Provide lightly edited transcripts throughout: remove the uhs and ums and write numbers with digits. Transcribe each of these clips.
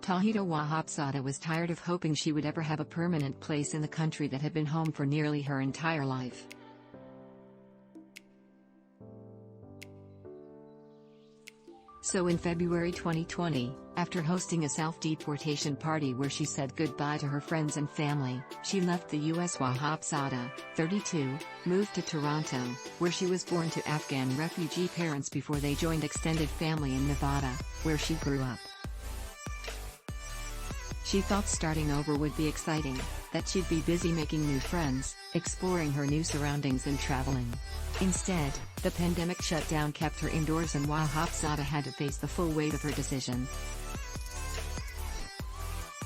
Tahita Wahapzada was tired of hoping she would ever have a permanent place in the country that had been home for nearly her entire life. So in February 2020, after hosting a self-deportation party where she said goodbye to her friends and family, she left the US. Wahapzada, 32, moved to Toronto, where she was born to Afghan refugee parents before they joined extended family in Nevada, where she grew up. She thought starting over would be exciting, that she'd be busy making new friends, exploring her new surroundings and traveling. Instead, the pandemic shutdown kept her indoors and Wahapzada had to face the full weight of her decision.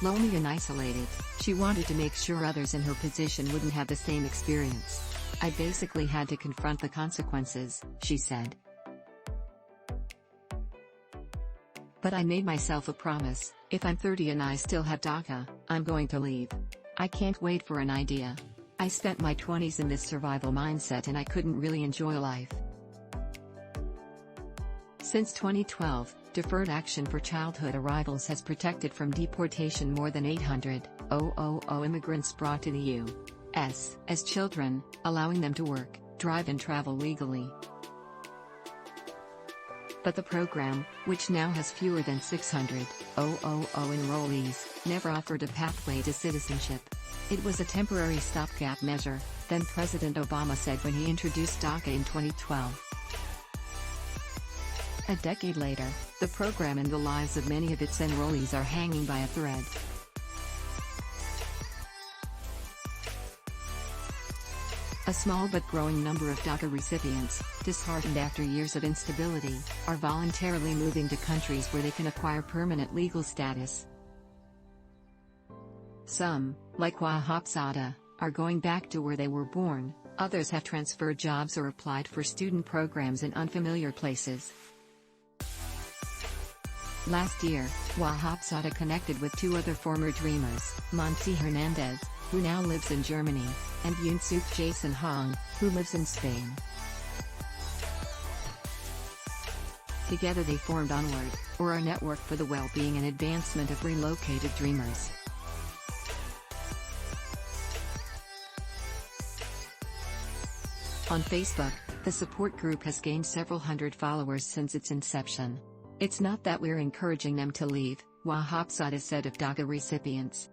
Lonely and isolated, she wanted to make sure others in her position wouldn't have the same experience. "I basically had to confront the consequences," she said. "But I made myself a promise, if I'm 30 and I still have DACA, I'm going to leave. I can't wait for an idea. I spent my 20s in this survival mindset and I couldn't really enjoy life." Since 2012, Deferred Action for Childhood Arrivals has protected from deportation more than 800,000 immigrants brought to the U.S. as children, allowing them to work, drive and travel legally. But the program, which now has fewer than 600,000 enrollees, never offered a pathway to citizenship. It was a temporary stopgap measure, then President Obama said when he introduced DACA in 2012. A decade later, the program and the lives of many of its enrollees are hanging by a thread. A small but growing number of DACA recipients, disheartened after years of instability, are voluntarily moving to countries where they can acquire permanent legal status. Some, like Wahapzada, are going back to where they were born, others have transferred jobs or applied for student programs in unfamiliar places. Last year, Wahapzada connected with two other former Dreamers, Monty Hernandez, who now lives in Germany, and Yunsuk Jason Hong, who lives in Spain. Together they formed Onward, or a network for the well-being and advancement of relocated Dreamers. On Facebook, the support group has gained several hundred followers since its inception. "It's not that we're encouraging them to leave," Wahapzada said of DACA recipients.